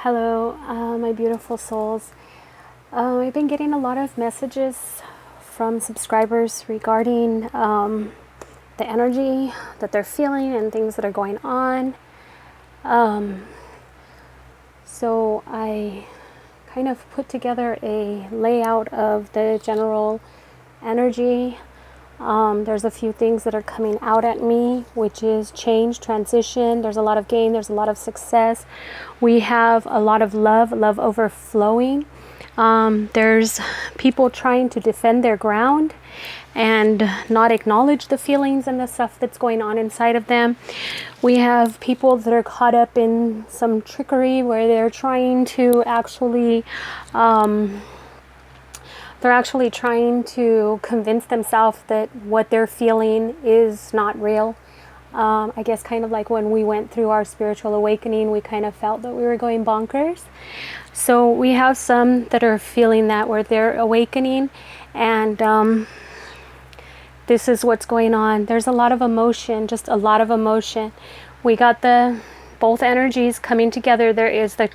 Hello, my beautiful souls. I've been getting a lot of messages from subscribers regarding the energy that they're feeling and things that are going on. Um, so I kind of put together a layout of the general energy. There's a few things that are coming out at me, which is change, transition. There's a lot of gain. There's a lot of success. We have a lot of love overflowing. There's people trying to defend their ground and not acknowledge the feelings and the stuff that's going on inside of them. We have people that are caught up in some trickery where they're trying to actually trying to convince themselves that what they're feeling is not real. I guess kind of like when we went through our spiritual awakening, we kind of felt that we were going bonkers. So we have some that are feeling that where they're awakening, and this is what's going on. There's a lot of emotion, just a lot of emotion. We got both energies coming together. There is the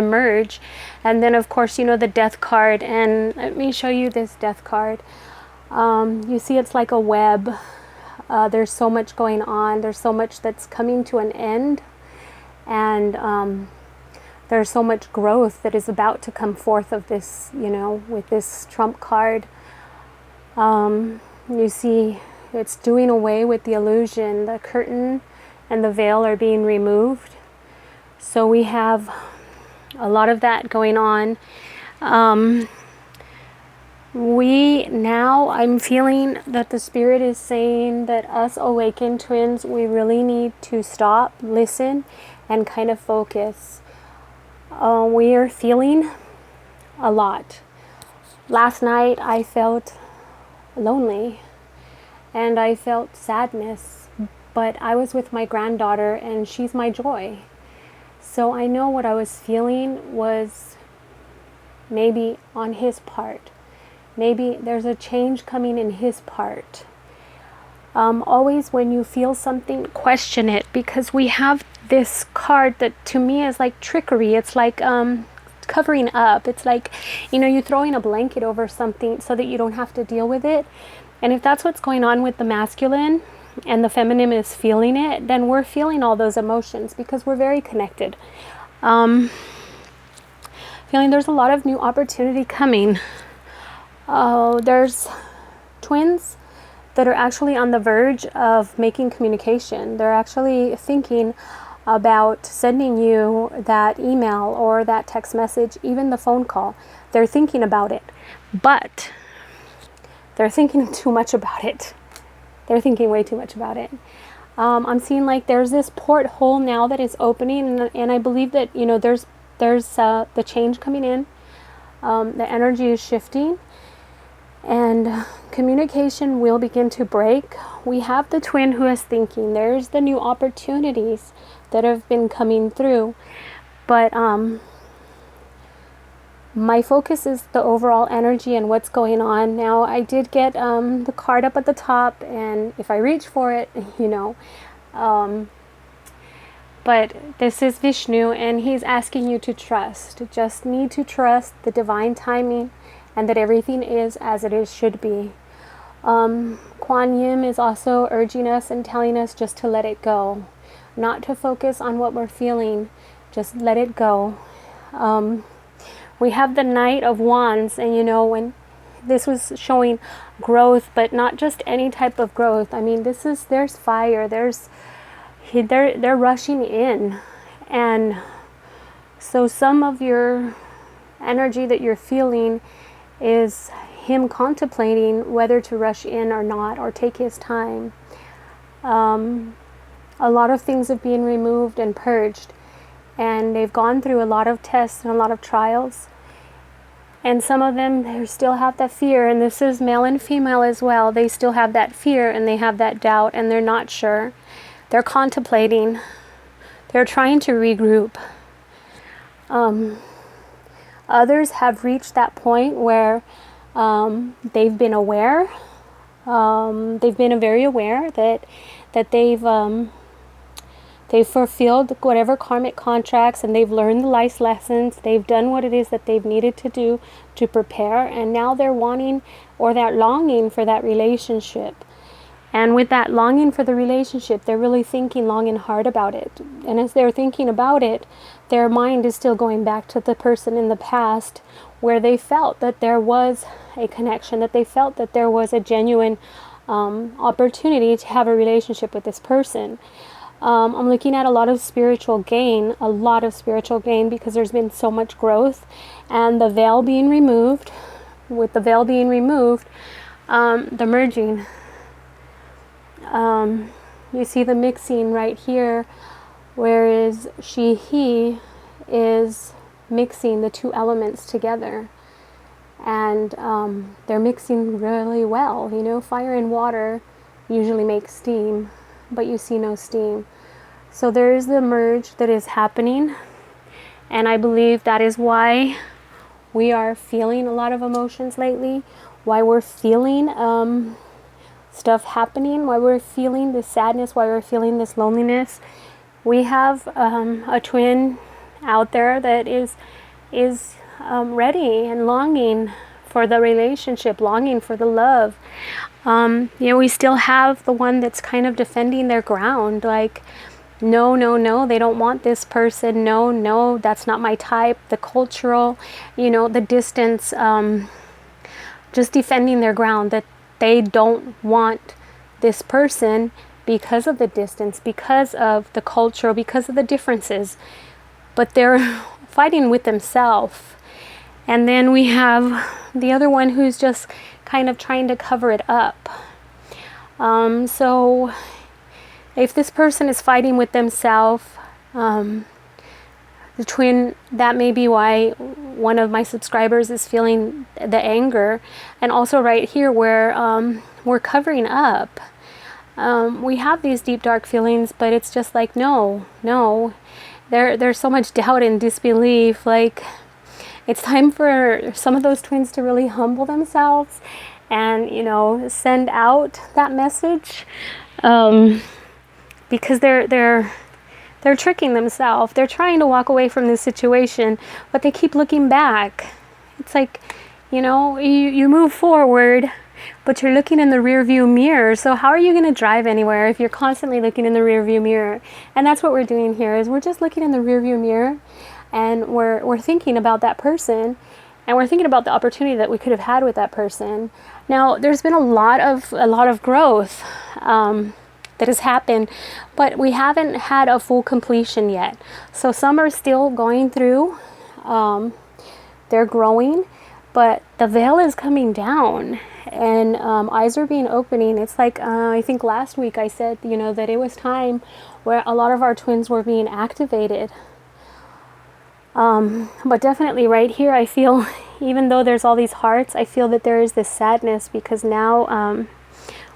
merge, and then of course, you know, the death card. And let me show you this death card. You see it's like a web. There's so much going on. There's so much that's coming to an end, and there's so much growth that is about to come forth of this, you know, with this trump card. You see it's doing away with the illusion. The curtain and the veil are being removed. So we have a lot of that going on. I'm feeling that the Spirit is saying that us awakened twins, we really need to stop, listen, and kind of focus. We are feeling a lot. Last night I felt lonely and I felt sadness, but I was with my granddaughter and she's my joy. So I know what I was feeling was maybe on his part. Maybe there's a change coming in his part. Always when you feel something, question it, because we have this card that to me is like trickery. It's like covering up. It's like, you know, you're throwing a blanket over something so that you don't have to deal with it. And if that's what's going on with the masculine and the feminine is feeling it, then we're feeling all those emotions because we're very connected. Feeling there's a lot of new opportunity coming. There's twins that are actually on the verge of making communication. They're actually thinking about sending you that email or that text message, even the phone call. They're thinking about it, but they're thinking too much about it. They're thinking way too much about it. I'm seeing like there's this porthole now that is opening, and I believe that, you know, there's the change coming in. The energy is shifting, and communication will begin to break. We have the twin who is thinking. There's the new opportunities that have been coming through, but my focus is the overall energy and what's going on. Now I did get the card up at the top, and if I reach for it, you know, but this is Vishnu, and he's asking you to trust. Just need to trust the divine timing, and that everything is as it is should be. Kuan Yin is also urging us and telling us just to let it go, not to focus on what we're feeling, just let it go. We have the Knight of Wands, and you know, when this was showing growth, but not just any type of growth. I mean, there's fire, they're rushing in, and so some of your energy that you're feeling is him contemplating whether to rush in or not, or take his time. A lot of things have been removed and purged, and they've gone through a lot of tests and a lot of trials, and some of them, they still have that fear, and this is male and female as well. They still have that fear and they have that doubt, and they're not sure. They're contemplating. They're trying to regroup. Others have reached that point where they've been aware. They've been very aware that they've They've fulfilled whatever karmic contracts, and they've learned the life lessons. They've done what it is that they've needed to do to prepare, and now they're wanting, or that longing for that relationship. And with that longing for the relationship, they're really thinking long and hard about it. And as they're thinking about it, their mind is still going back to the person in the past where they felt that there was a connection, that they felt that there was a genuine opportunity to have a relationship with this person. I'm looking at a lot of spiritual gain, because there's been so much growth, and the veil being removed. With the veil being removed, the merging. You see the mixing right here, whereas he is mixing the two elements together, and they're mixing really well. You know, fire and water usually make steam, but you see no steam. So there is the merge that is happening, and I believe that is why we are feeling a lot of emotions lately, why we're feeling stuff happening, why we're feeling this sadness, why we're feeling this loneliness. We have a twin out there that is ready and longing for the relationship, longing for the love. We still have the one that's kind of defending their ground, like, no, they don't want this person. No, that's not my type. The cultural, the distance, just defending their ground, that they don't want this person because of the distance, because of the culture, because of the differences. But they're fighting with themselves. And then we have the other one who's just kind of trying to cover it up. So if this person is fighting with themselves, the twin, that may be why one of my subscribers is feeling the anger. And also right here where we're covering up. We have these deep, dark feelings, but it's just like, no. There's so much doubt and disbelief. Like, it's time for some of those twins to really humble themselves and, send out that message. Because they're tricking themselves. They're trying to walk away from this situation, but they keep looking back. It's like, you move forward, but you're looking in the rear view mirror. So how are you going to drive anywhere if you're constantly looking in the rear view mirror? And that's what we're doing here, is we're just looking in the rear view mirror, and we're thinking about that person, and we're thinking about the opportunity that we could have had with that person. Now, there's been a lot of growth that has happened, but we haven't had a full completion yet. So some are still going through, they're growing, but the veil is coming down, and eyes are being opening. It's like, I think last week I said, that it was time where a lot of our twins were being activated. But definitely right here, I feel, even though there's all these hearts, I feel that there is this sadness, because now,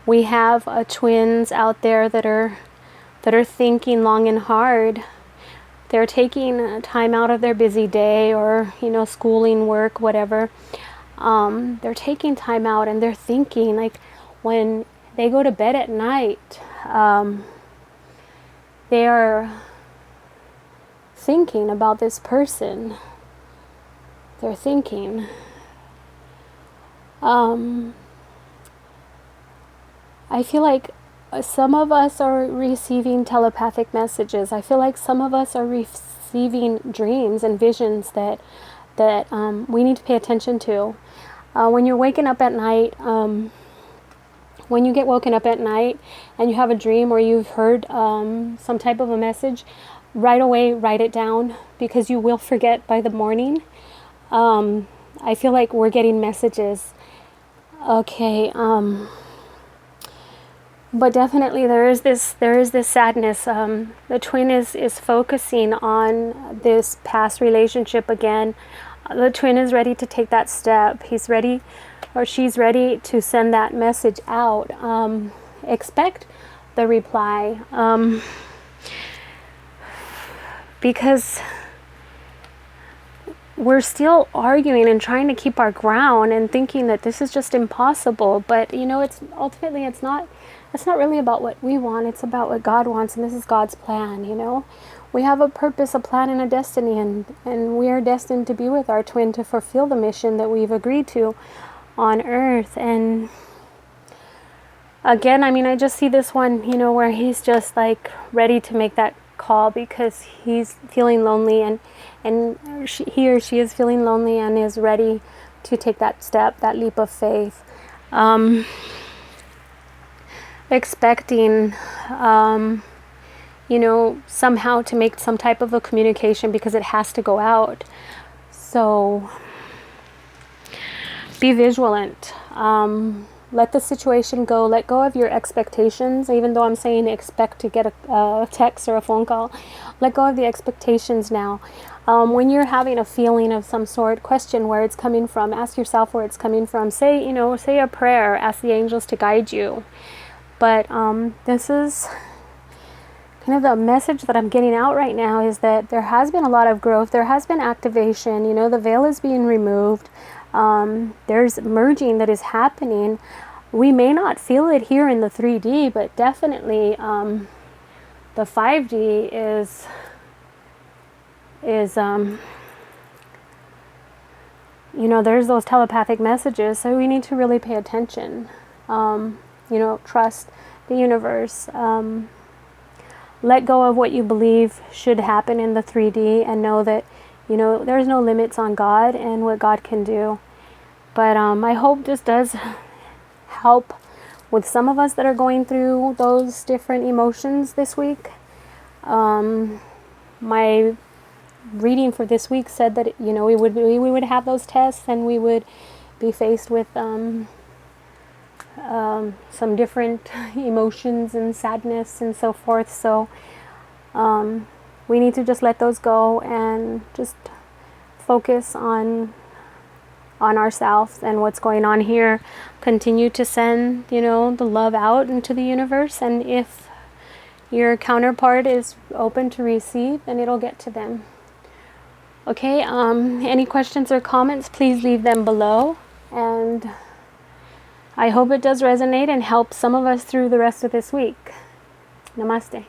we have twins out there that are thinking long and hard. They're taking time out of their busy day, or schooling, work, whatever. They're taking time out, and they're thinking, like, when they go to bed at night, they are thinking about this person. They're thinking. I feel like some of us are receiving telepathic messages. I feel like some of us are receiving dreams and visions that we need to pay attention to. When you're waking up at night, when you get woken up at night and you have a dream, or you've heard some type of a message, right away write it down, because you will forget by the morning. I feel like we're getting messages. Okay. But definitely there is this sadness. The twin is focusing on this past relationship again. The twin is ready to take that step. He's ready, or she's ready to send that message out. Expect the reply. Because we're still arguing and trying to keep our ground and thinking that this is just impossible. But it's ultimately, it's not it's not really about what we want, it's about what God wants, and this is God's plan, you know. We have a purpose, a plan, and a destiny, and we are destined to be with our twin to fulfill the mission that we've agreed to on earth. And again, I mean, I just see this one, you know, where he's just like ready to make that call because he's feeling lonely, and he or she is feeling lonely and is ready to take that step, that leap of faith. Expecting, you know, somehow to make some type of a communication because it has to go out. So be vigilant. Let the situation go. Let go of your expectations. Even though I'm saying expect to get a text or a phone call, let go of the expectations now. When you're having a feeling of some sort, question where it's coming from. Ask yourself where it's coming from. Say, you know, say a prayer. Ask the angels to guide you. But this is kind of the message that I'm getting out right now, is that there has been a lot of growth. There has been activation. You know, the veil is being removed. There's merging that is happening. We may not feel it here in the 3D, but definitely the 5D is you know, there's those telepathic messages, so we need to really pay attention. You know, trust the universe. Let go of what you believe should happen in the 3D and know that, you know, there's no limits on God and what God can do. But I hope this does help with some of us that are going through those different emotions this week. My reading for this week said that, you know, we would have those tests and we would be faced with some different emotions and sadness and so forth. So we need to just let those go and just focus on ourselves and what's going on here. Continue to send, you know, the love out into the universe, and if your counterpart is open to receive, then it'll get to them. Okay, any questions or comments, please leave them below, and I hope it does resonate and help some of us through the rest of this week. Namaste.